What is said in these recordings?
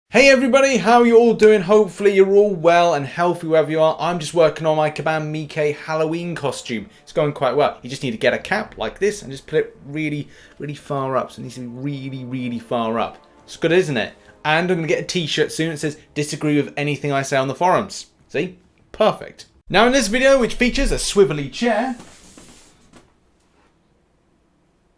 Hey everybody, how are you all doing? Hopefully you're all well and healthy wherever you are. I'm just working on my Kaban Mike Halloween costume. It's going quite well. You just need to get a cap like this and just put it really far up. So it needs to be really far up. It's good, isn't it? And I'm going to get a t-shirt soon that says, disagree with anything I say on the forums. See? Perfect. Now in this video, which features a swivelly chair.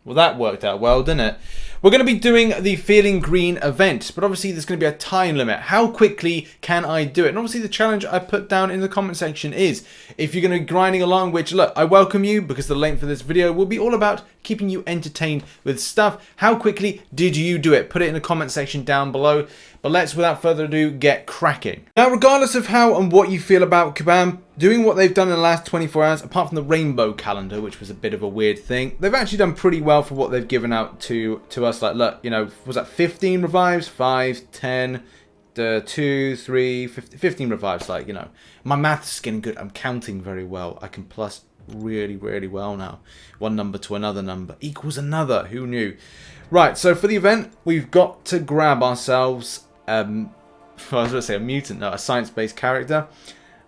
Well, that worked out well, didn't it? We're going to be doing the Feelin Green Event, but obviously there's going to be a time limit. How quickly can I do it? And obviously the challenge I put down in the comment section is, if you're going to be grinding along, which look, I welcome you because the length of this video will be all about keeping you entertained with stuff. How quickly did you do it? Put it in the comment section down below. But let's, without further ado, get cracking. Now, regardless of how and what you feel about Kabam doing what they've done in the last 24 hours, apart from the rainbow calendar, which was a bit of a weird thing, they've actually done pretty well for what they've given out to us. Like, look, you know, was that 15 revives? 5, 10, 2, 3, 15 revives. Like, you know, my maths is getting good. I'm counting very well. I can plus really well now. One number to another number equals another. Who knew? Right, so for the event, we've got to grab ourselves I was going to say a mutant, no, a science-based character.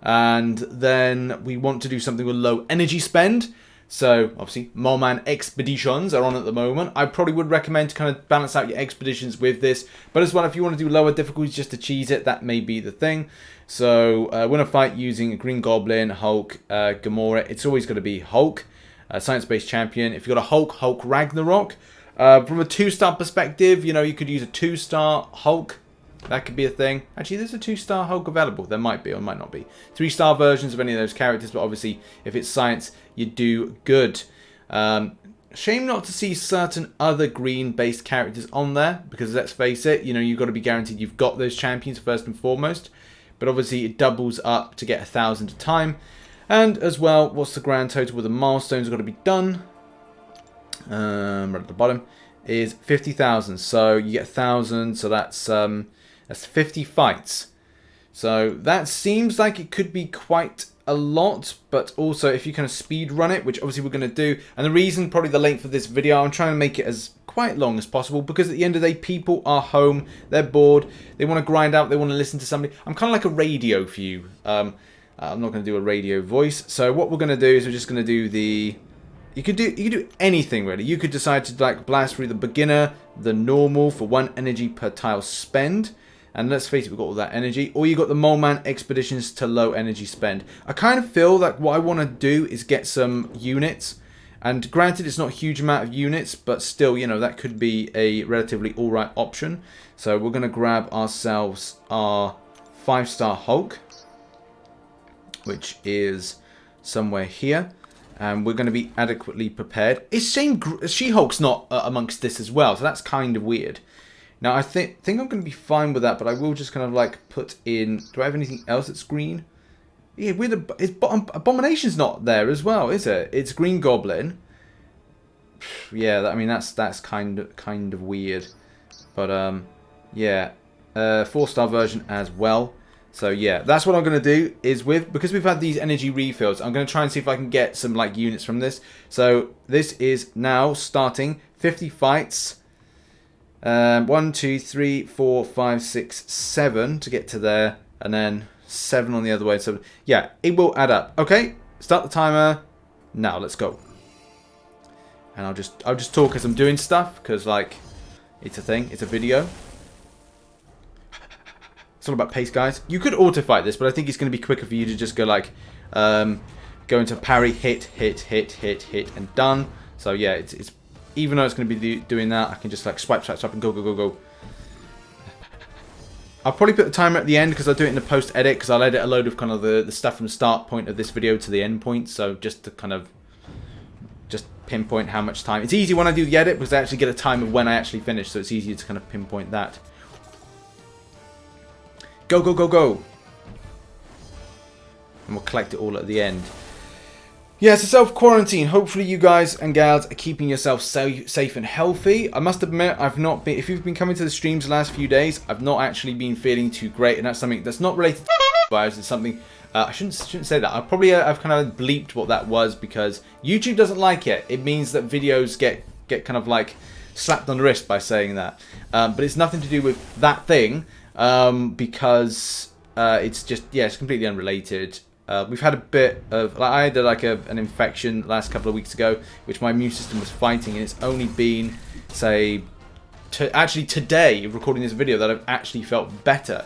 And then we want to do something with low energy spend. So, obviously, Moleman Expeditions are on at the moment. I probably would recommend to kind of balance out your expeditions with this. But as well, if you want to do lower difficulties just to cheese it, that may be the thing. So, win a fight using Green Goblin, Hulk, Gamora. It's always going to be Hulk, science-based champion. If you've got a Hulk, Hulk Ragnarok. From a 2-star perspective, you know, you could use a 2-star Hulk. That could be a thing. Actually, there's a 2-star Hulk available. There might be or might not be. 3-star versions of any of those characters, but obviously, if it's science, you do good. Shame not to see certain other green-based characters on there, because let's face it, you know, you've got to be guaranteed you've got those champions first and foremost. But obviously, it doubles up to get 1,000 a time. And as well, what's the grand total with the milestones got to be done? Right at the bottom is 50,000. So you get 1,000. So that's 50 fights. So that seems like it could be quite a lot, but also if you kind of speed run it, which obviously we're going to do, and the reason probably the length of this video, I'm trying to make it as quite long as possible, because at the end of the day, people are home, they're bored, they want to grind out, they want to listen to somebody. I'm kind of like a radio for you. I'm not going to do a radio voice. So what we're going to do is we're just going to do the... You could do anything really. You could decide to like blast through the beginner, the normal for 1 energy per tile spend. And let's face it, we've got all that energy. Or you got the Moleman Expeditions to low energy spend. I kind of feel like what I want to do is get some units. And granted, it's not a huge amount of units, but still, you know, that could be a relatively alright option. So we're going to grab ourselves our 5-star Hulk, which is somewhere here. And we're going to be adequately prepared. It's shame She-Hulk's not amongst this as well, so that's kind of weird. Now, I think I'm going to be fine with that, but I will just kind of like put in... Do I have anything else that's green? Yeah, Abomination's not there as well, is it? It's Green Goblin. Yeah, I mean, that's kind of weird. But, yeah. 4-star version as well. So, yeah, that's what I'm going to do is because we've had these energy refills, I'm going to try and see if I can get some, like, units from this. So, this is now starting 50 fights. 1, 2, 3, 4, 5, 6, 7 to get to there, and then 7 on the other way. So yeah, it will add up. Okay, start the timer. Now let's go. And I'll just talk as I'm doing stuff, because like it's a thing, it's a video. It's all about pace, guys. You could auto fight this, but I think it's going to be quicker for you to just go like go into parry, hit, and done. So yeah, it's even though it's going to be doing that, I can just like swipe, and go. I'll probably put the timer at the end because I'll do it in the post edit, because I'll edit a load of kind of the stuff from the start point of this video to the end point. So just to kind of just pinpoint how much time. It's easy when I do the edit because I actually get a time of when I actually finish, so it's easier to kind of pinpoint that. Go. And we'll collect it all at the end. Yeah, so self-quarantine. Hopefully you guys and gals are keeping yourself safe and healthy. I must admit, I've not been... If you've been coming to the streams the last few days, I've not actually been feeling too great. And that's something that's not related to virus. It's something... I shouldn't say that. I've kind of bleeped what that was because YouTube doesn't like it. It means that videos get kind of like slapped on the wrist by saying that. But it's nothing to do with that thing. because it's just, yeah, it's completely unrelated. We've had a bit of, like, I had like an infection last couple of weeks ago, which my immune system was fighting, and it's only been, say, actually today, recording this video, that I've actually felt better.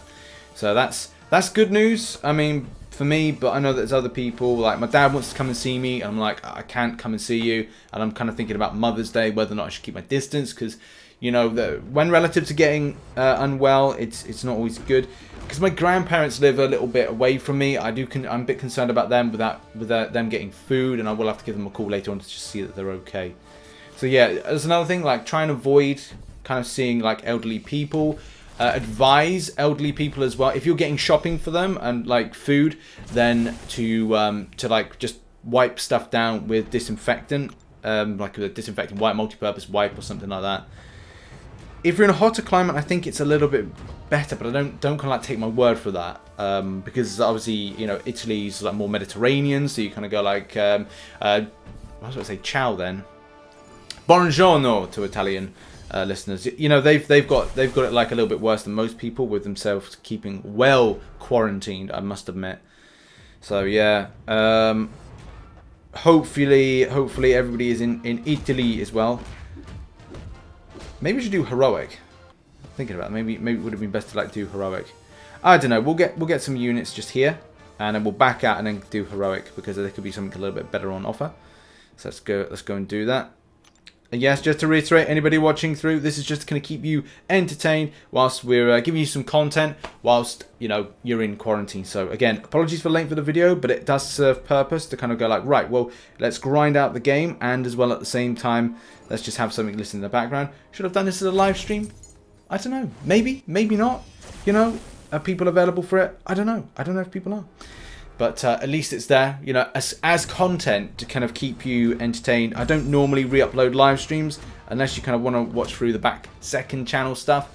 So that's good news. I mean, for me, but I know that there's other people, like my dad wants to come and see me, and I'm like, I can't come and see you, and I'm kind of thinking about Mother's Day, whether or not I should keep my distance, because, you know, when relatives are getting unwell, it's not always good. Because my grandparents live a little bit away from me, I'm a bit concerned about them without them getting food, and I will have to give them a call later on to just see that they're okay. So yeah, there's another thing, like, try and avoid kind of seeing like elderly people. Advise elderly people as well, if you're getting shopping for them and like food, then to like just wipe stuff down with disinfectant, like a disinfectant wipe, multi-purpose wipe or something like that. If you're in a hotter climate, I think it's a little bit better, but I don't kind of like take my word for that, because obviously, you know, Italy's like more Mediterranean, so you kind of go like what was I say, ciao then, buongiorno to Italian listeners. You know, they've got it like a little bit worse than most people, with themselves keeping well quarantined, I must admit. So yeah, hopefully everybody is in Italy as well. Maybe we should do heroic. I'm thinking about it. Maybe it would have been best to like do heroic. I don't know. We'll get some units just here, and then we'll back out and then do heroic, because there could be something a little bit better on offer. So let's go and do that. And yes, just to reiterate, anybody watching through, this is just going to keep you entertained whilst we're giving you some content whilst, you know, you're in quarantine. So again, apologies for the length of the video, but it does serve purpose to kind of go like, right, well, let's grind out the game, and as well at the same time, let's just have something listening in the background. Should have done this as a live stream? I don't know. Maybe not. You know, are people available for it? I don't know. I don't know if people are. But at least it's there, you know, as content to kind of keep you entertained. I don't normally re-upload live streams unless you kind of want to watch through the back second channel stuff.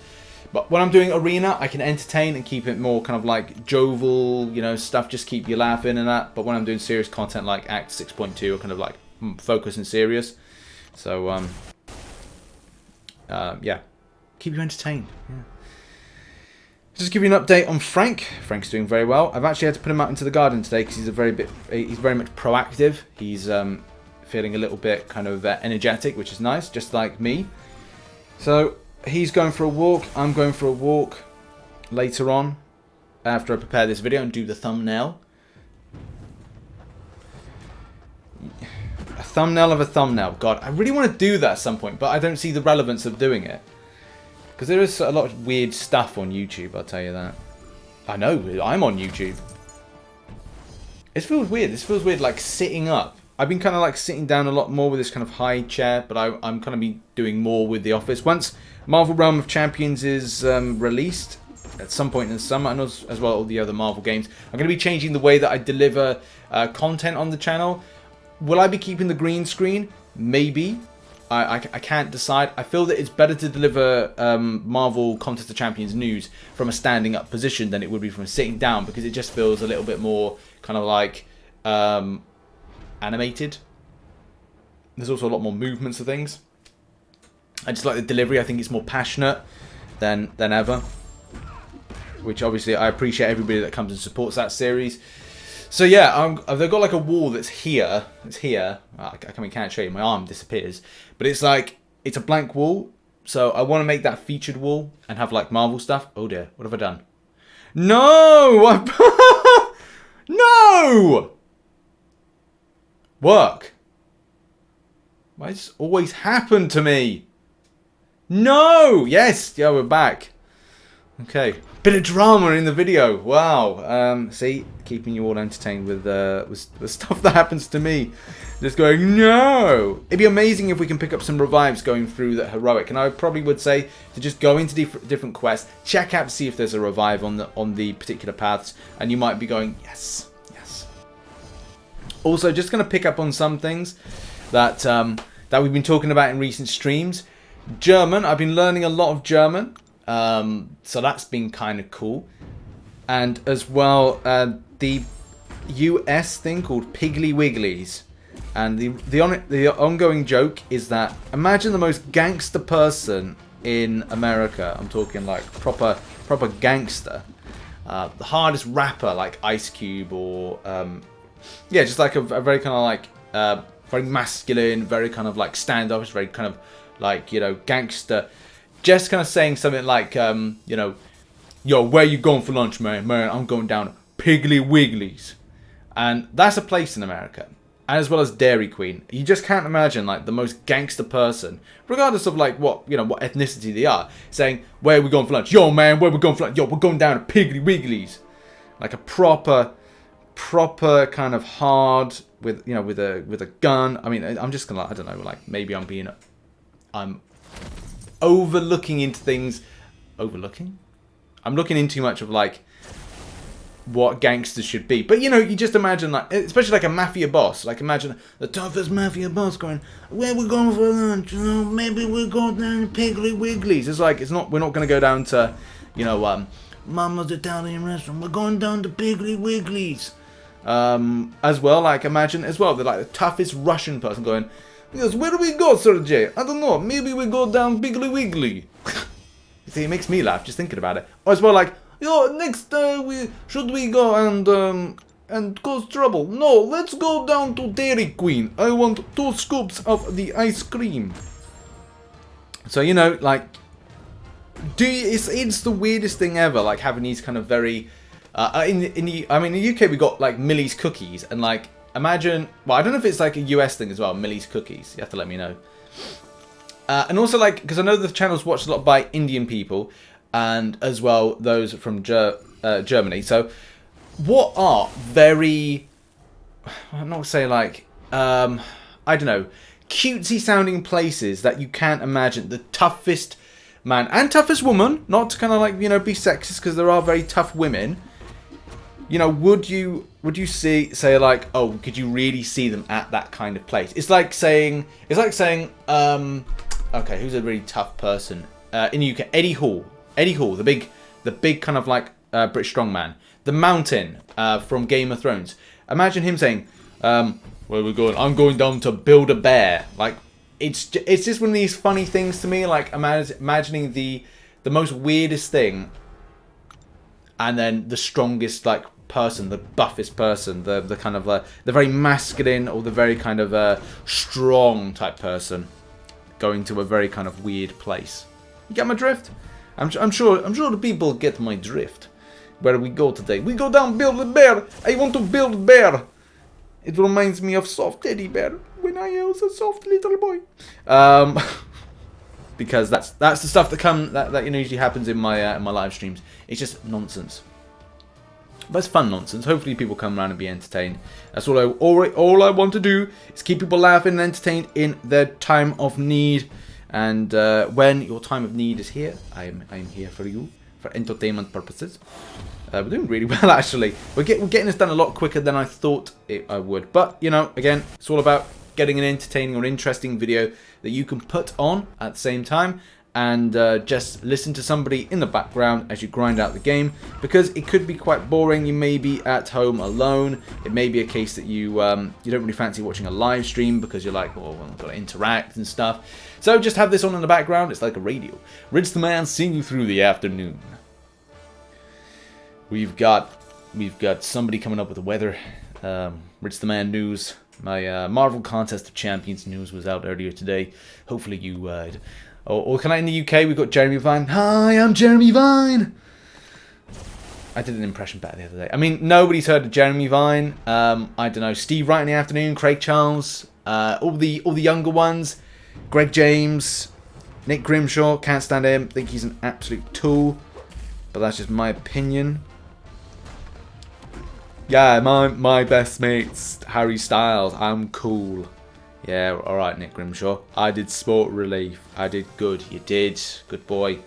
But when I'm doing Arena, I can entertain and keep it more kind of like jovial, you know, stuff, just keep you laughing and that. But when I'm doing serious content like Act 6.2, I kind of like focus and serious. So, yeah, keep you entertained. Yeah. Just give you an update on Frank. Frank's doing very well. I've actually had to put him out into the garden today because he's very much proactive. He's feeling a little bit kind of energetic, which is nice, just like me. So he's going for a walk. I'm going for a walk later on after I prepare this video and do the thumbnail. A thumbnail of a thumbnail. God, I really want to do that at some point, but I don't see the relevance of doing it. Because there is a lot of weird stuff on YouTube, I'll tell you that. I know, I'm on YouTube. It feels weird. This feels weird, like sitting up. I've been kind of like sitting down a lot more with this kind of high chair, but I'm kind of be doing more with the office. Once Marvel Realm of Champions is released at some point in the summer, and as well all the other Marvel games, I'm going to be changing the way that I deliver content on the channel. Will I be keeping the green screen? Maybe. I can't decide. I feel that it's better to deliver Marvel Contest of Champions news from a standing up position than it would be from sitting down, because it just feels a little bit more kind of like animated. There's also a lot more movements of things. I just like the delivery. I think it's more passionate than ever, which obviously I appreciate everybody that comes and supports that series. So yeah, they've got like a wall that's here. It's here. I can't show you. My arm disappears. But it's like, it's a blank wall. So I want to make that featured wall and have like Marvel stuff. Oh dear, what have I done? No! No! Work. Why does this always happen to me? No! Yes! Yeah, we're back. Okay. Bit of drama in the video. Wow. See, keeping you all entertained with the stuff that happens to me. Just going, no. It'd be amazing if we can pick up some revives going through that heroic. And I probably would say to just go into different quests, check out to see if there's a revive on the particular paths, and you might be going, yes, yes. Also, just going to pick up on some things that that we've been talking about in recent streams. German. I've been learning a lot of German. So that's been kind of cool. And as well, the US thing called Piggly Wigglies. And the ongoing joke is that, imagine the most gangster person in America. I'm talking like proper proper gangster. The hardest rapper like Ice Cube or yeah, just like a very kind of like very masculine, very kind of like standoffish, very kind of like, you know, gangster. Just kind of saying something like, you know, yo, where you going for lunch, man? Man, I'm going down to Piggly Wiggly's. And that's a place in America. As well as Dairy Queen. You just can't imagine like the most gangster person, regardless of like what, you know, what ethnicity they are, saying, where are we going for lunch? Yo, man, where we going for lunch? Yo, we're going down to Piggly Wiggly's. Like a proper kind of hard with, you know, with a gun. I mean, I'm just gonna, I don't know, like maybe I'm overlooking into things. Overlooking? I'm looking into too much of like what gangsters should be. But, you know, you just imagine, like, especially like a mafia boss. Like, imagine the toughest mafia boss going, where we going for lunch? You know, maybe we'll go down to Piggly Wiggly's. It's like, it's not, we're not going to go down to, you know, Mama's Italian restaurant. We're going down to Piggly Wiggly's. As well, like, imagine as well, they're like the toughest Russian person going, yes, where do we go, Sergey? I don't know. Maybe we go down Piggly Wiggly. See, it makes me laugh just thinking about it. Or as well, like, yo, next should we go and cause trouble? No, let's go down to Dairy Queen. I want 2 scoops of the ice cream. So, you know, like, it's the weirdest thing ever, like having these kind of very in the UK we got like Millie's cookies, and like imagine, well, I don't know if it's like a US thing as well, Millie's cookies. You have to let me know. And also, like, because I know the channel's watched a lot by Indian people, and as well those from Germany. So, what are very, I'm not saying like, I don't know, cutesy sounding places that you can't imagine the toughest man and toughest woman, not to kind of like, you know, be sexist, because there are very tough women. You know, would you say like, oh, could you really see them at that kind of place? It's like saying, okay, who's a really tough person in the UK? Eddie Hall, the big kind of like British strongman, the Mountain from Game of Thrones. Imagine him saying, where are we going? I'm going down to build a bear. Like, it's just one of these funny things to me, like imagining the most weirdest thing, and then the strongest like person, the buffest person, the kind of the very masculine or the very kind of strong type person going to a very kind of weird place. You get my drift? I'm sure the people get my drift. Where do we go today? We go down build a bear. I want to build a bear. It reminds me of soft teddy bear when I was a soft little boy. Because that's the stuff that you know usually happens in my live streams. It's just nonsense. But it's fun nonsense. Hopefully people come around and be entertained. That's all I want to do is keep people laughing and entertained in their time of need. And when your time of need is here, I'm here for you for entertainment purposes. We're doing really well, actually. We're getting this done a lot quicker than I thought I would. But, you know, again, it's all about getting an entertaining or interesting video that you can put on at the same time, and just listen to somebody in the background as you grind out the game, because it could be quite boring. You may be at home alone. It may be a case that you don't really fancy watching a live stream because you're like, oh, well, I've got to interact and stuff. So just have this on in the background. It's like a radio. RichTheMan seeing you through the afternoon. We've got somebody coming up with the weather. RichTheMan news. My Marvel Contest of Champions news was out earlier today. Hopefully you... or can I, in the UK, we've got Jeremy Vine. Hi, I'm Jeremy Vine. I did an impression better the other day. I mean, nobody's heard of Jeremy Vine. I don't know. Steve Wright in the afternoon, Craig Charles, all the younger ones, Greg James, Nick Grimshaw. Can't stand him. Think he's an absolute tool. But that's just my opinion. Yeah, my best mate's Harry Styles. I'm cool. Yeah, alright, Nick Grimshaw. I did Sport Relief. I did good. You did. Good boy.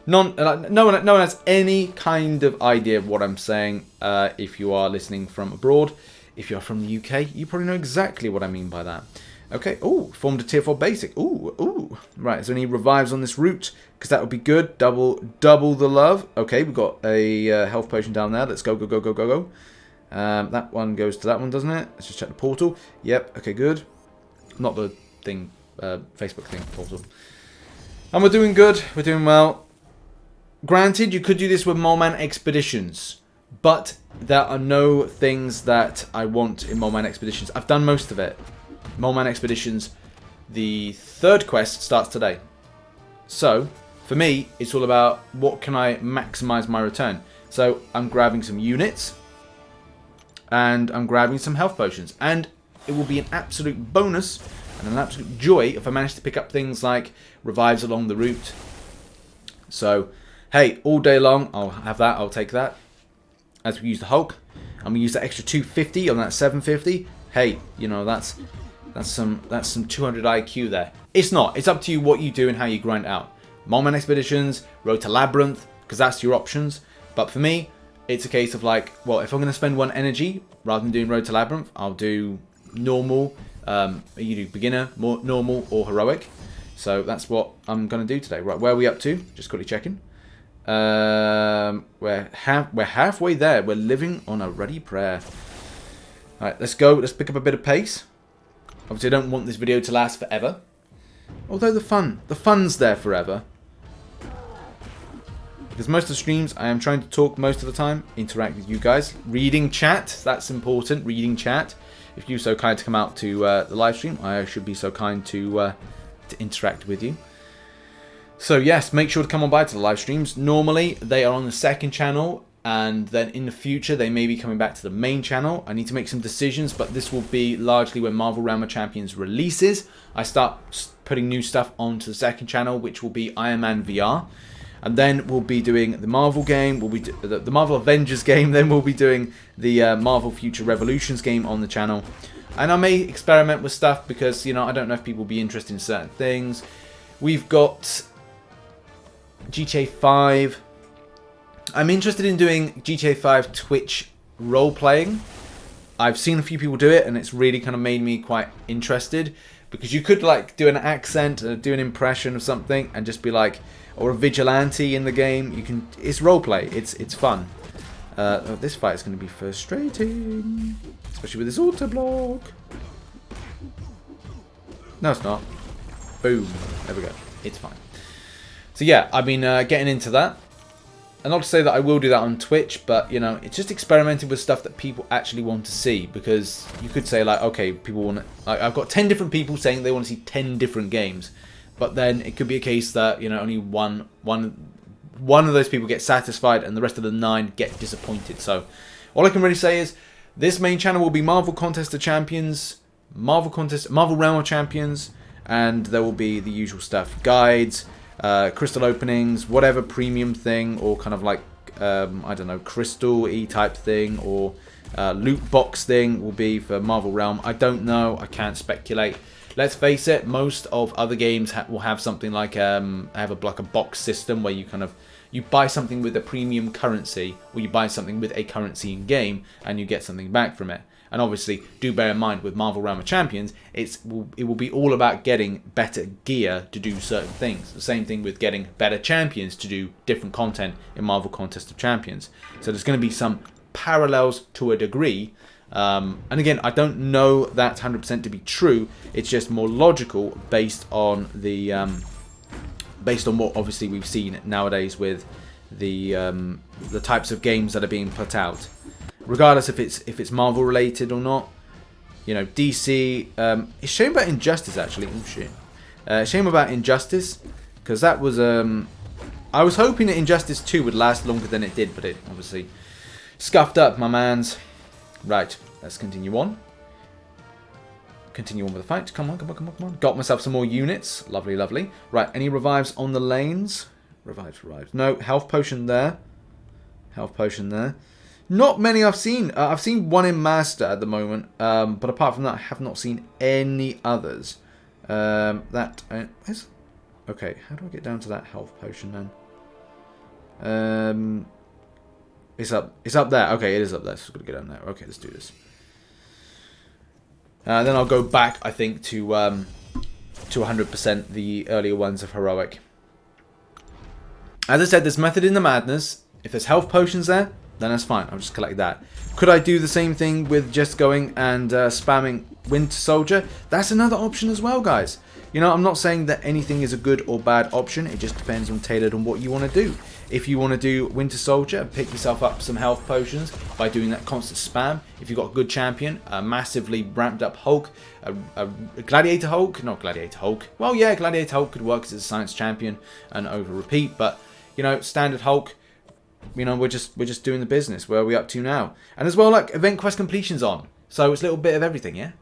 No one has any kind of idea of what I'm saying if you are listening from abroad. If you're from the UK, you probably know exactly what I mean by that. Okay, ooh, formed a tier 4 basic. Ooh. Right, is there any revives on this route? Because that would be good. Double the love. Okay, we've got a health potion down there. Let's go. That one goes to that one, doesn't it? Let's just check the portal. Yep, okay, good. Not the thing, Facebook thing, portal. And we're doing good. We're doing well. Granted, you could do this with Mole Man Expeditions, but there are no things that I want in Mole Man Expeditions. I've done most of it. Mole Man Expeditions, the third quest starts today. So, for me, it's all about what can I maximize my return. So, I'm grabbing some units, and I'm grabbing some health potions. And it will be an absolute bonus and an absolute joy if I manage to pick up things like revives along the route. So, hey, all day long, I'll have that, I'll take that. As we use the Hulk, I'm going to use that extra 250 on that 750. Hey, you know, that's some 200 IQ there. It's not. It's up to you what you do and how you grind out. Mole Man Expeditions, Road to Labyrinth, because that's your options. But for me, it's a case of like, well, if I'm going to spend 1 energy, rather than doing Road to Labyrinth, I'll do normal, you do beginner, more normal, or heroic. So that's what I'm going to do today. Right, where are we up to? Just quickly checking. We're halfway there. We're living on a ready prayer. Alright, let's go. Let's pick up a bit of pace. Obviously, I don't want this video to last forever. Although the fun's there forever. Because most of the streams, I am trying to talk most of the time, interact with you guys. Reading chat, that's important, reading chat. If you're so kind to come out to the live stream, I should be so kind to interact with you. So yes, make sure to come on by to the live streams. Normally, they are on the second channel, and then in the future, they may be coming back to the main channel. I need to make some decisions, but this will be largely when Marvel Realm of Champions releases. I start putting new stuff onto the second channel, which will be Iron Man VR. And then we'll be doing the Marvel game, we'll be the Marvel Avengers game, then we'll be doing the Marvel Future Revolutions game on the channel. And I may experiment with stuff because, you know, I don't know if people will be interested in certain things. We've got GTA 5. I'm interested in doing GTA 5 Twitch role-playing. I've seen a few people do it, and it's really kind of made me quite interested. Because you could, like, do an accent, do an impression of something, and just be like, or a vigilante in the game. You can. It's roleplay. It's fun. Oh, this fight is going to be frustrating, especially with this auto block. No, it's not. Boom. There we go. It's fine. So yeah, I've been getting into that. And not to say that I will do that on Twitch, but, you know, it's just experimenting with stuff that people actually want to see. Because you could say, like, okay, people want to... Like, I've got 10 different people saying they want to see 10 different games. But then it could be a case that, you know, only one of those people gets satisfied and the rest of the 9 get disappointed. So all I can really say is this main channel will be Marvel Contest of Champions, Marvel Realm of Champions, and there will be the usual stuff. Guides, crystal openings, whatever premium thing, or kind of like, I don't know, crystal-y type thing, or loot box thing will be for Marvel Realm. I don't know. I can't speculate. Let's face it, most of other games will have something like like a box system where you kind of buy something with a premium currency, or you buy something with a currency in game and you get something back from it. And obviously, do bear in mind with Marvel Realm of Champions, it will be all about getting better gear to do certain things. The same thing with getting better champions to do different content in Marvel Contest of Champions. So there's going to be some parallels to a degree. And again, I don't know that 100% to be true. It's just more logical based on the based on what obviously we've seen nowadays with the types of games that are being put out, regardless if it's Marvel related or not. You know, DC. It's a shame about Injustice actually. Oh shit. Shame about Injustice, because that was I was hoping that Injustice 2 would last longer than it did, but it obviously scuffed up, my mans. Right, let's continue on. Continue on with the fight. Come on, come on, come on, come on. Got myself some more units. Lovely, lovely. Right, any revives on the lanes? Revives. No, health potion there. Health potion there. Not many I've seen. I've seen one in Master at the moment. But apart from that, I have not seen any others. Okay, how do I get down to that health potion then? It's up there. Okay, it is up there. So I'm going to get down there. Okay, let's do this. Then I'll go back, I think, to 100% the earlier ones of Heroic. As I said, there's method in the madness. If there's health potions there, then that's fine. I'll just collect that. Could I do the same thing with just going and spamming Winter Soldier? That's another option as well, guys. You know, I'm not saying that anything is a good or bad option. It just depends on tailored on what you want to do. if you want to do Winter Soldier, pick yourself up some health potions by doing that constant spam. If you've got a good champion, a massively ramped up Hulk, a Gladiator Hulk, not Gladiator Hulk. Well, yeah, Gladiator Hulk could work as a science champion and over repeat, but you know, standard Hulk. You know, we're just doing the business. Where are we up to now? And as well, like, event quest completion's on. So it's a little bit of everything, yeah?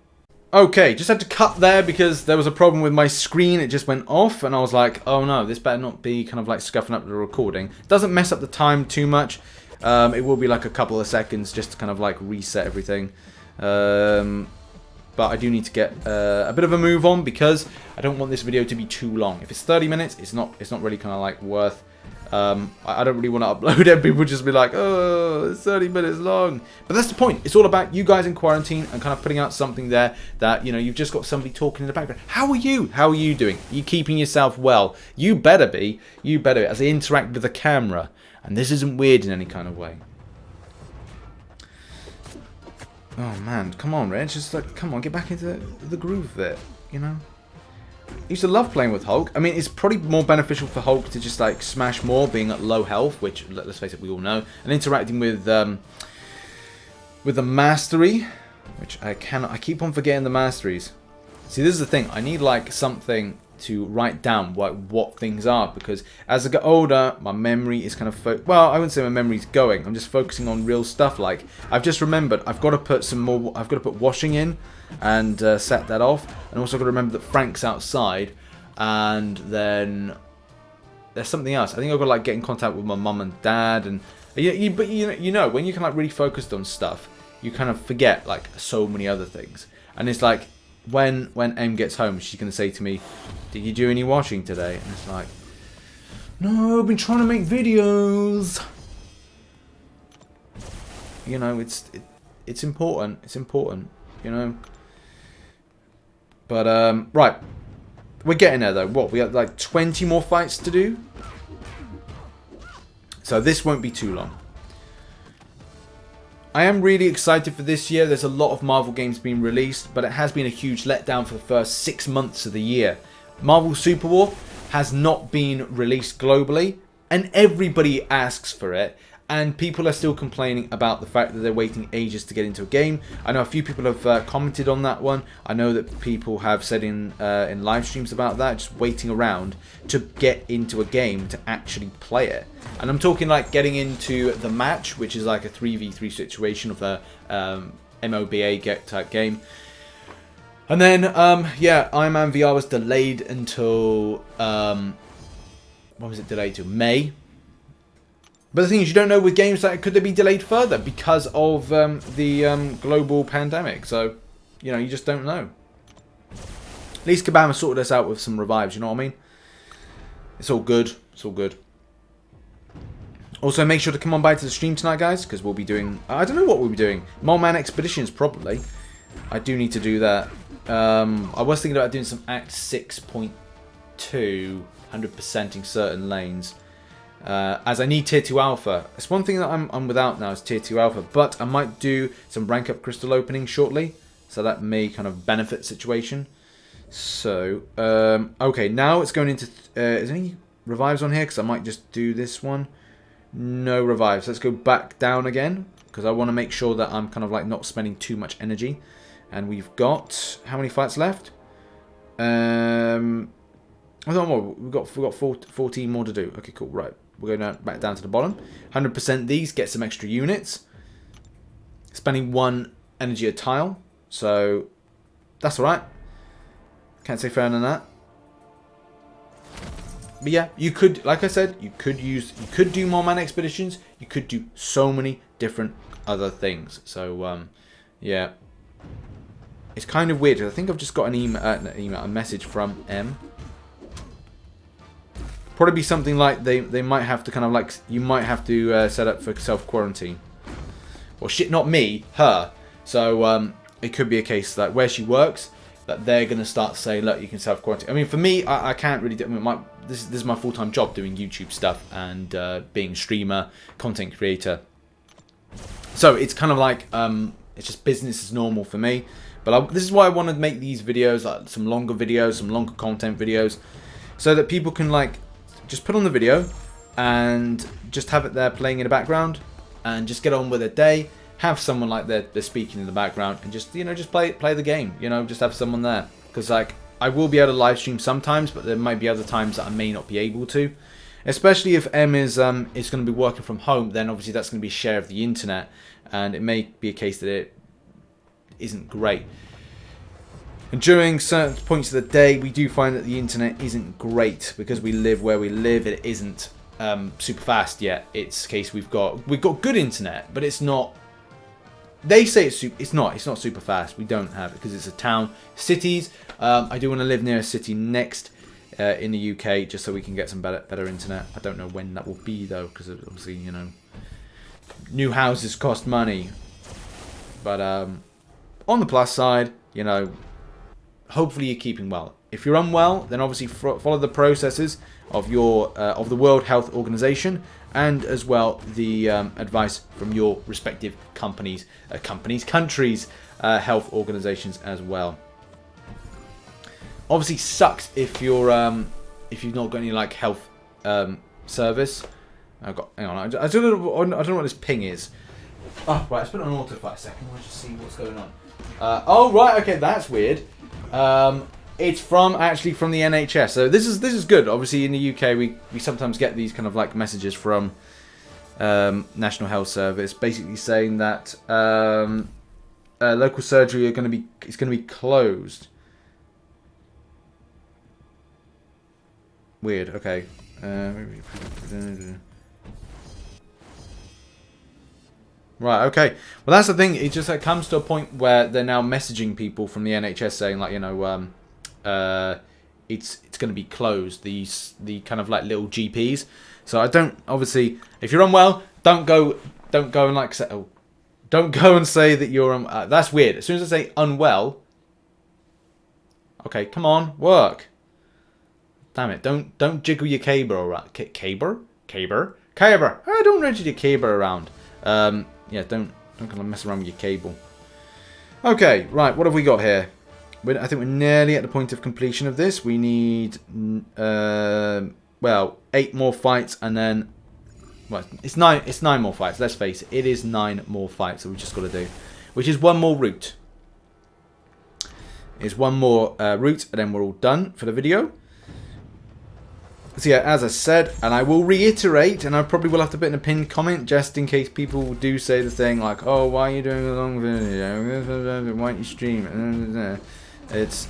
Okay, just had to cut there because there was a problem with my screen. It just went off and I was like, oh no, this better not be kind of like scuffing up the recording. It doesn't mess up the time too much. It will be like a couple of seconds just to kind of like reset everything. But I do need to get a bit of a move on because I don't want this video to be too long. If it's 30 minutes, it's not really kind of like worth... I don't really want to upload it. People just be like, oh, it's 30 minutes long. But that's the point. It's all about you guys in quarantine and kind of putting out something there that, you know, you've just got somebody talking in the background. How are you? How are you doing? Are you keeping yourself well? You better be. You better be, as I interact with the camera. And this isn't weird in any kind of way. Oh, man. Come on, Reg. Just like, come on, get back into the groove of it, you know? I used to love playing with Hulk. I mean, it's probably more beneficial for Hulk to just like smash more, being at low health, which let's face it, we all know, and interacting with the mastery, which I keep on forgetting the masteries. See, this is the thing. I need like something to write down what things are, because as I get older, my memory is kind of well, I wouldn't say my memory's going. I'm just focusing on real stuff. Like I've just remembered, I've got to put some more. I've got to put washing in and set that off, and also got to remember that Frank's outside, and then there's something else. I think I've got to like get in contact with my mum and dad, and but you know when you're kind of like really focused on stuff, you kind of forget like so many other things, and it's like. When Em gets home, she's going to say to me, did you do any washing today? And it's like, no, I've been trying to make videos. You know, it's important. It's important, you know. But, right. We're getting there, though. What, we got like 20 more fights to do? So this won't be too long. I am really excited for this year. There's a lot of Marvel games being released, but it has been a huge letdown for the first 6 months of the year. Marvel Super War has not been released globally, and everybody asks for it, and people are still complaining about the fact that they're waiting ages to get into a game. I know a few people have commented on that one. I know that people have said in live streams about that, just waiting around to get into a game to actually play it. And I'm talking like getting into the match, which is like a 3v3 situation of the MOBA type game. And then, yeah, Iron Man VR was delayed until, when was it delayed to? May. But the thing is, you don't know with games that could they be delayed further because of the global pandemic. So, you know, you just don't know. At least Kabama sorted us out with some revives, you know what I mean? It's all good. It's all good. Also, make sure to come on by to the stream tonight, guys, because we'll be doing... I don't know what we'll be doing. Mole Man Expeditions, probably. I do need to do that. I was thinking about doing some Act 6.2, 100%ing certain lanes. As I need Tier 2 Alpha. It's one thing that I'm without now is Tier 2 Alpha. But I might do some rank up crystal opening shortly. So that may kind of benefit the situation. So, okay, now it's going into... is there any revives on here? Because I might just do this one. No revives. Let's go back down again. Because I want to make sure that I'm kind of like not spending too much energy. And we've got... How many fights left? I don't know. We've got 14 more to do. Okay, cool. Right. We're going back down to the bottom. 100% these. Get some extra units. Spending 1 energy a tile. So, that's alright. Can't say fairer than that. But yeah, you could, like I said, you could do Mole Man Expeditions. You could do so many different other things. So, yeah. It's kind of weird. I think I've just got an a message from M. Probably be something like they might have to kind of like, you might have to set up for self-quarantine. Well, shit, not me, her. So, it could be a case that where she works, that they're going to start saying, look, you can self-quarantine. I mean, for me, I can't really do... I mean, this is my full-time job, doing YouTube stuff and being a streamer, content creator. So, it's kind of like, it's just business as normal for me. But this is why I want to make these videos, like some longer videos, some longer content videos, so that people can, like, just put on the video, and just have it there playing in the background, and just get on with their day. Have someone like they're speaking in the background, and just just play the game. Just have someone there, because like I will be able to live stream sometimes, but there might be other times that I may not be able to. Especially if M is going to be working from home, then obviously that's going to be a share of the internet, and it may be a case that it isn't great. And during certain points of the day, we do find that the internet isn't great because we live where we live. It isn't super fast yet. It's a case we've got good internet, but it's not. They say it's not super fast. We don't have it because it's a town. Cities. I do want to live near a city next in the UK, just so we can get some better internet. I don't know when that will be though, because obviously new houses cost money. But on the plus side, hopefully you're keeping well. If you're unwell, then obviously follow the processes of the World Health Organization, and as well the advice from your respective countries' health organizations as well. Obviously, sucks if you've not got any like health service. Hang on, I don't know what this ping is. Oh right, let's put it on auto for a second. Let's just see what's going on. Oh right, okay, that's weird. It's actually from the NHS. So this is good. Obviously in the UK we sometimes get these kind of like messages from National Health Service, basically saying that local surgery is going to be closed. Weird. Okay. Right, okay. Well, that's the thing. It just comes to a point where they're now messaging people from the NHS saying like, it's going to be closed. The kind of like little GPs. So I don't, obviously, if you're unwell, don't go and like say, don't go and say that you're that's weird. As soon as I say unwell, okay, come on, work. Damn it! Don't jiggle your cable around. Caber. Oh, don't wrench your cable around. Yeah, don't kind of mess around with your cable. Okay, right. What have we got here? I think we're nearly at the point of completion of this. We need 8 more fights, and then it's 9 more fights. Let's face it, it is 9 more fights that we've just got to do, which is 1 more route. It's 1 more route, and then we're all done for the video. So yeah, as I said, and I will reiterate, and I probably will have to put in a pinned comment just in case people do say the thing like, oh, why are you doing a long video? Why aren't you streaming? It's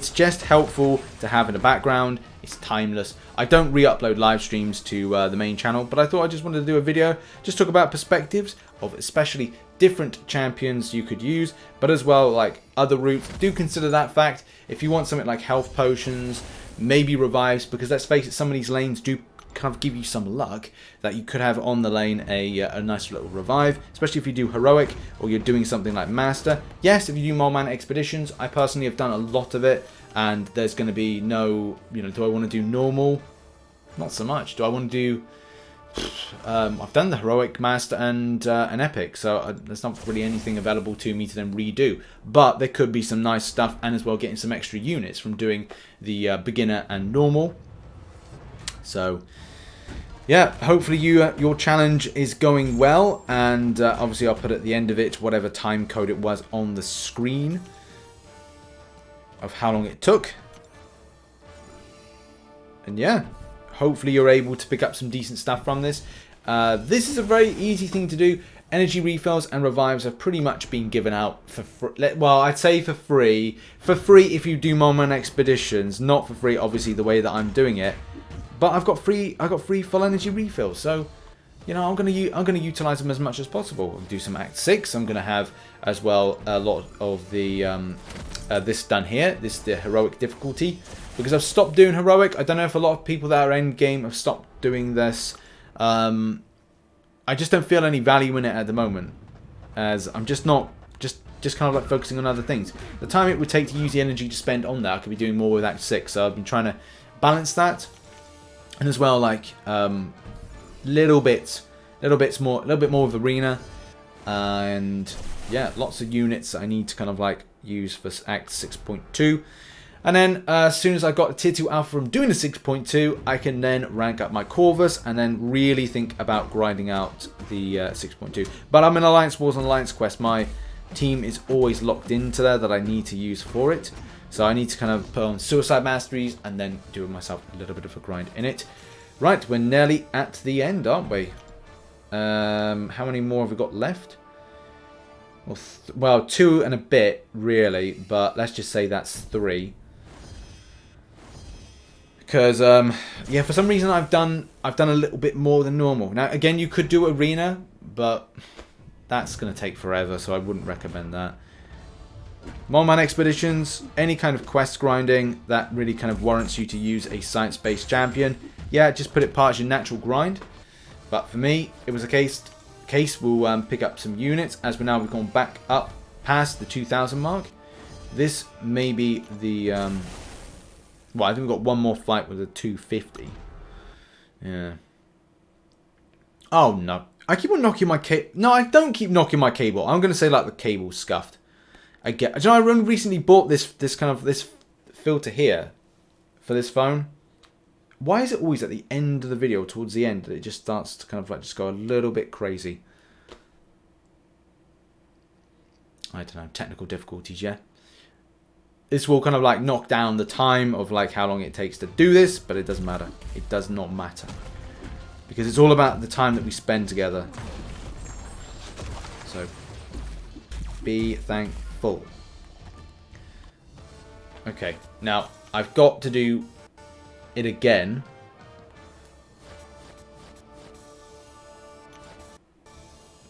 just helpful to have in the background. It's timeless. I don't re-upload live streams to the main channel, but I thought I just wanted to do a video, just talk about perspectives of especially different champions you could use, but as well like other routes. Do consider that fact. If you want something like health potions, maybe revives, because let's face it, some of these lanes do kind of give you some luck that you could have on the lane a nice little revive, especially if you do heroic or you're doing something like master. Yes, if you do Mole Man expeditions, I personally have done a lot of it, and there's going to be no, do I want to do normal? Not so much. Do I want to do I've done the heroic, master, and an epic, so there's not really anything available to me to then redo, but there could be some nice stuff, and as well getting some extra units from doing the beginner and normal. So yeah, hopefully your challenge is going well, and obviously I'll put at the end of it whatever time code it was on the screen of how long it took. And yeah, hopefully you're able to pick up some decent stuff from this. This is a very easy thing to do. Energy refills and revives have pretty much been given out for free. Well, I'd say for free. For free if you do Mole Man expeditions, not for free obviously the way that I'm doing it. But I got free full energy refills, so I'm gonna utilize them as much as possible. I'll do some Act 6. I'm gonna have as well a lot of the this done here. This is the heroic difficulty, because I've stopped doing heroic. I don't know if a lot of people that are end game have stopped doing this. I just don't feel any value in it at the moment, as I'm just not just kind of like focusing on other things. The time it would take to use the energy to spend on that, I could be doing more with Act 6. So I've been trying to balance that, and as well like little bit more of arena, and yeah, lots of units that I need to kind of like use for Act 6.2. And then as soon as I got a tier 2 alpha from doing the 6.2, I can then rank up my Corvus and then really think about grinding out the 6.2. But I'm in Alliance Wars and Alliance Quest. My team is always locked into there that I need to use for it. So I need to kind of put on Suicide Masteries and then do myself a little bit of a grind in it. Right, we're nearly at the end, aren't we? How many more have we got left? Well, 2 and a bit, really. But let's just say that's 3. Because, yeah, for some reason I've done a little bit more than normal. Now, again, you could do Arena, but that's going to take forever, so I wouldn't recommend that. One-man expeditions, any kind of quest grinding that really kind of warrants you to use a science-based champion. Yeah, just put it part of your natural grind. But for me, it was a case we'll pick up some units as we've gone back up past the 2,000 mark. This may be the... well, I think we've got one more fight with a 250. Yeah. Oh, no. I keep on knocking my cable. No, I don't keep knocking my cable. I'm going to say, like, the cable's scuffed. Do you know, I recently bought this filter here for this phone. Why is it always at the end of the video, towards the end, that it just starts to kind of, like, just go a little bit crazy? I don't know. Technical difficulties, yeah. This will kind of like knock down the time of like how long it takes to do this, but it doesn't matter. It does not matter. Because it's all about the time that we spend together. So, be thankful. Okay, now I've got to do it again.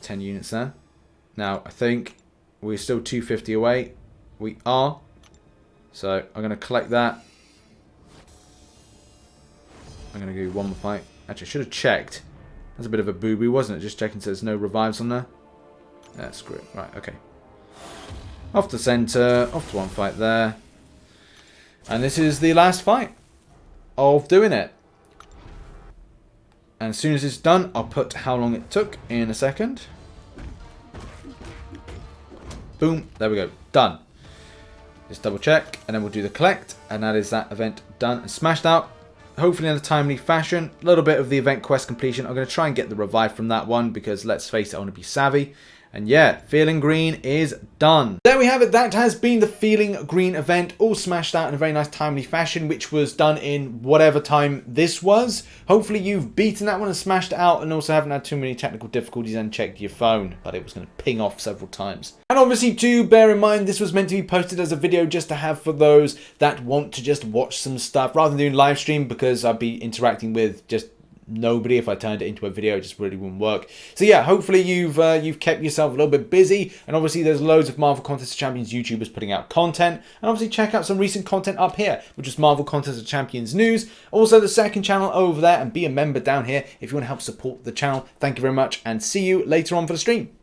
$10 units there. Now, I think we're still 250 away. We are. So I'm going to collect that. I'm going to do one more fight. Actually, I should have checked. That's a bit of a boo-boo, wasn't it? Just checking so there's no revives on there. Yeah, screw it. Right, okay. Off to center. Off to one fight there. And this is the last fight of doing it. And as soon as it's done, I'll put how long it took in a second. Boom. There we go. Done. Just double check, and then we'll do the collect, and that is that event done and smashed out. Hopefully in a timely fashion. A little bit of the event quest completion. I'm going to try and get the revive from that one, because let's face it, I want to be savvy. And yeah, Feelin Green is done. There we have it. That has been the Feelin Green event, all smashed out in a very nice timely fashion, which was done in whatever time this was. Hopefully you've beaten that one and smashed it out, and also haven't had too many technical difficulties and checked your phone, but it was going to ping off several times. And obviously do bear in mind this was meant to be posted as a video just to have for those that want to just watch some stuff rather than doing live stream, because I'd be interacting with just nobody. If I turned it into a video, it just really wouldn't work. So yeah, hopefully you've kept yourself a little bit busy, and obviously there's loads of Marvel Contest of Champions YouTubers putting out content, and obviously check out some recent content up here, which is Marvel Contest of Champions news, also the second channel over there, and be a member down here if you want to help support the channel. Thank you very much, and see you later on for the stream.